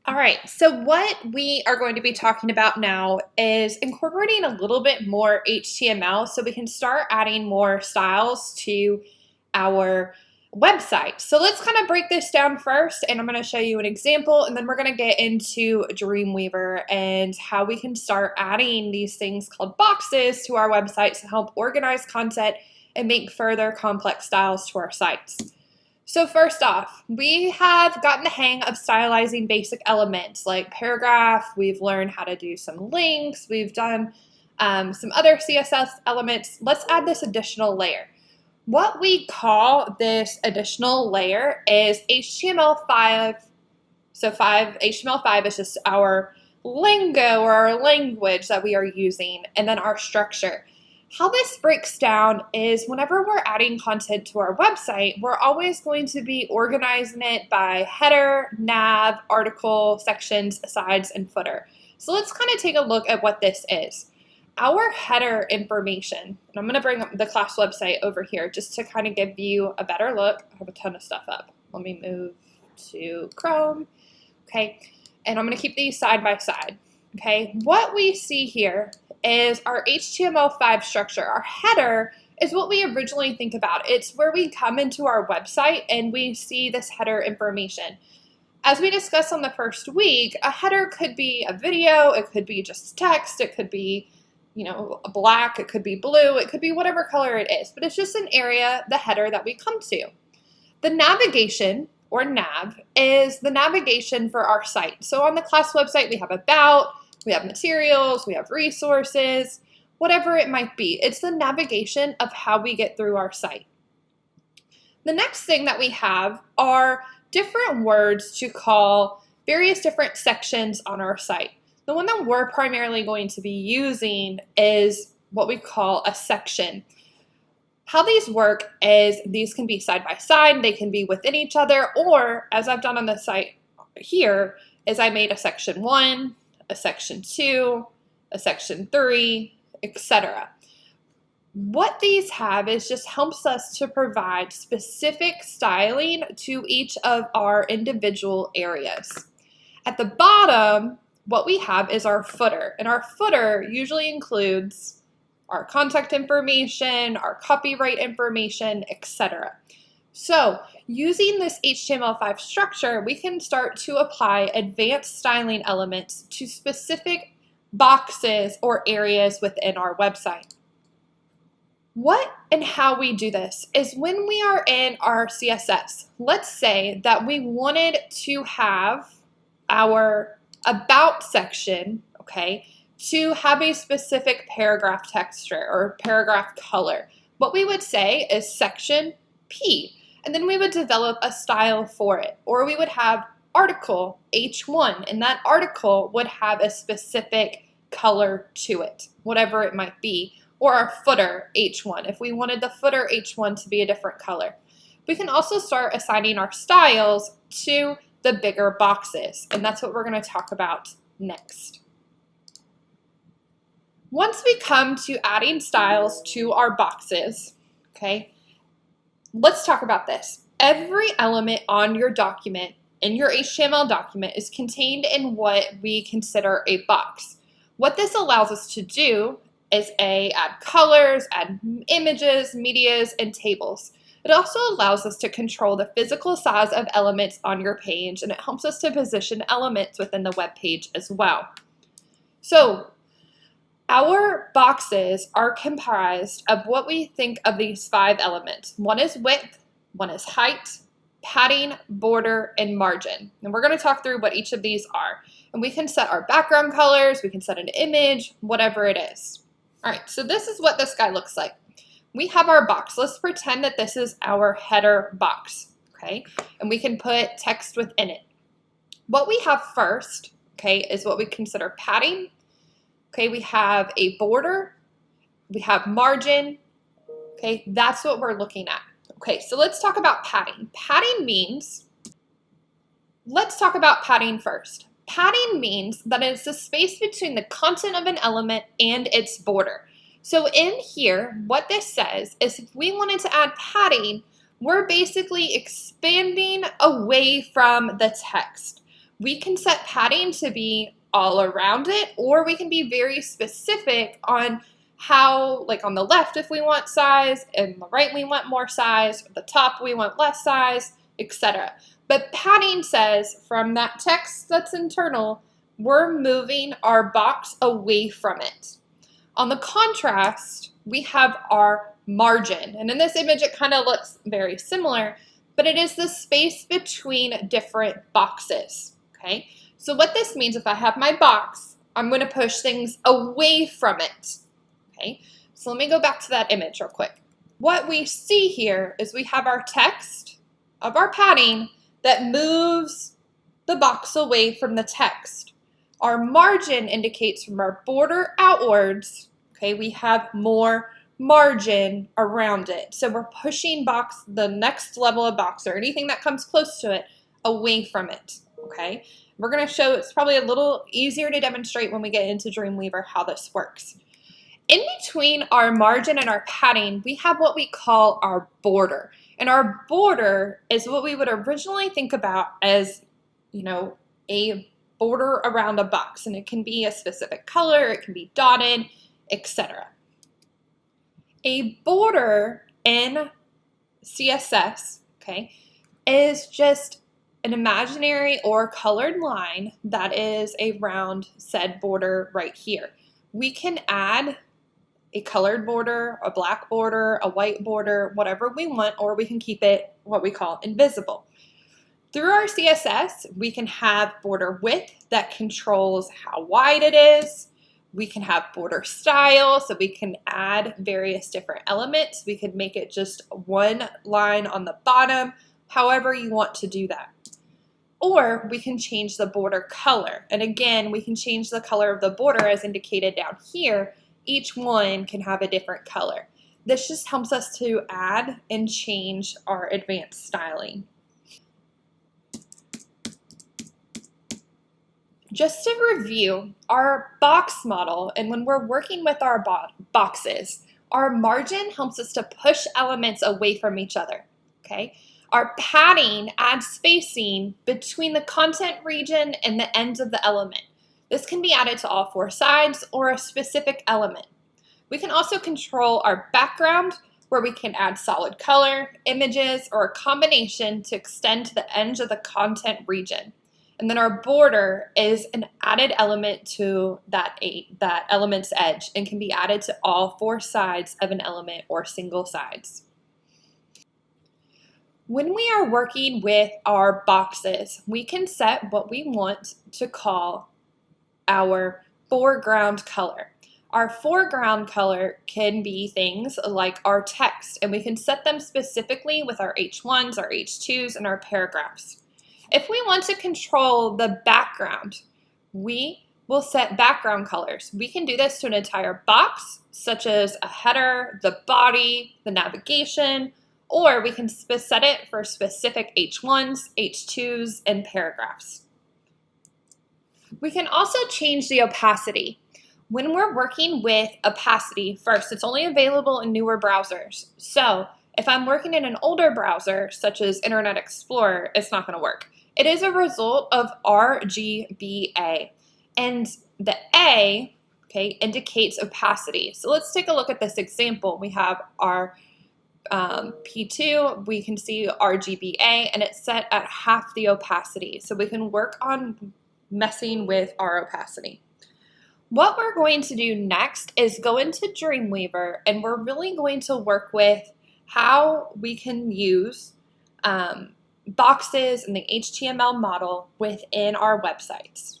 All right, so what we are going to be talking about now is incorporating a little bit more HTML so we can start adding more styles to our website. So let's kind of break this down first, and I'm going to show you an example, and then we're going to get into Dreamweaver and how we can start adding these things called boxes to our website to help organize content and make further complex styles to our sites. So first off, we have gotten the hang of stylizing basic elements like paragraph. We've learned how to do some links. We've done some other CSS elements. Let's add this additional layer. What we call this additional layer is HTML5. So HTML5 is just our lingo or our language that we are using, and then our structure. How this breaks down is whenever we're adding content to our website, we're always going to be organizing it by header, nav, article, sections, sides, and footer. So let's kind of take a look at what this is. Our header information, and I'm going to bring up the class website over here just to kind of give you a better look. I have a ton of stuff up. Let me move to Chrome. Okay, and I'm going to keep these side by side. Okay, what we see here is our HTML5 structure. Our header is what we originally think about. It's where we come into our website and we see this header information. As we discussed on the first week, a header could be a video, it could be just text, it could be, black, it could be blue, it could be whatever color it is, but it's just an area, the header that we come to. The navigation, or nav, is the navigation for our site. So on the class website, we have about, we have materials, we have resources, whatever it might be. It's the navigation of how we get through our site. The next thing that we have are different words to call various different sections on our site. The one that we're primarily going to be using is what we call a section. How these work is these can be side by side, they can be within each other, or as I've done on the site here, is I made a section 1, a section 2, a section 3, etc. What these have is just helps us to provide specific styling to each of our individual areas. At the bottom, what we have is our footer, and our footer usually includes our contact information, our copyright information, etc. So using this HTML5 structure, we can start to apply advanced styling elements to specific boxes or areas within our website. What and how we do this is when we are in our CSS. Let's say that we wanted to have our about section, okay, to have a specific paragraph texture or paragraph color. What we would say is section P. And then we would develop a style for it. Or we would have article H1, and that article would have a specific color to it, whatever it might be. Or our footer H1, if we wanted the footer H1 to be a different color. We can also start assigning our styles to the bigger boxes, and that's what we're going to talk about next. Once we come to adding styles to our boxes, okay, let's talk about this. Every element on your document, in your HTML document, is contained in what we consider a box. What this allows us to do is add colors, add images, medias, and tables. It also allows us to control the physical size of elements on your page, and it helps us to position elements within the web page as well. So our boxes are comprised of what we think of these 5 elements. One is width, one is height, padding, border, and margin. And we're going to talk through what each of these are. And we can set our background colors, we can set an image, whatever it is. All right, so this is what this guy looks like. We have our box. Let's pretend that this is our header box, okay? And we can put text within it. What we have first, okay, is what we consider padding. Okay, we have a border, we have margin, okay, that's what we're looking at. Okay, so let's talk about padding. Let's talk about padding first. Padding means that it's the space between the content of an element and its border. So in here, what this says is if we wanted to add padding, we're basically expanding away from the text. We can set padding to be all around it, or we can be very specific on how, like on the left if we want size, and the right we want more size, the top we want less size, etc. But padding says from that text that's internal, we're moving our box away from it. On the contrast, we have our margin. And in this image, it kind of looks very similar, but it is the space between different boxes, okay? So what this means, if I have my box, I'm going to push things away from it, okay? So let me go back to that image real quick. What we see here is we have our text of our padding that moves the box away from the text. Our margin indicates from our border outwards, okay, we have more margin around it. So we're pushing the next level of box or anything that comes close to it away from it, okay? We're gonna show, it's probably a little easier to demonstrate when we get into Dreamweaver how this works. In between our margin and our padding, we have what we call our border. And our border is what we would originally think about as, a border around a box. And it can be a specific color, it can be dotted, etc. A border in CSS, okay, is just an imaginary or colored line that is around said border right here. We can add a colored border, a black border, a white border, whatever we want, or we can keep it what we call invisible. Through our CSS, we can have border width that controls how wide it is. We can have border style, so we can add various different elements. We could make it just one line on the bottom, however you want to do that. Or we can change the border color. And again, we can change the color of the border as indicated down here. Each one can have a different color. This just helps us to add and change our advanced styling. Just to review our box model, and when we're working with our boxes, our margin helps us to push elements away from each other, okay? Our padding adds spacing between the content region and the ends of the element. This can be added to all four sides or a specific element. We can also control our background, where we can add solid color, images, or a combination to extend to the edge of the content region. And then our border is an added element to that element's edge and can be added to all four sides of an element or single sides. When we are working with our boxes, we can set what we want to call our foreground color. Our foreground color can be things like our text, and we can set them specifically with our H1s, our H2s, and our paragraphs. If we want to control the background, we will set background colors. We can do this to an entire box, such as a header, the body, the navigation, or we can set it for specific H1s, H2s, and paragraphs. We can also change the opacity. When we're working with opacity, first, it's only available in newer browsers. So if I'm working in an older browser, such as Internet Explorer, it's not going to work. It is a result of RGBA, and the A, okay, indicates opacity. So let's take a look at this example. We have our P2, we can see RGBA, and it's set at half the opacity. So we can work on messing with our opacity. What we're going to do next is go into Dreamweaver, and we're really going to work with how we can use boxes and the HTML model within our websites.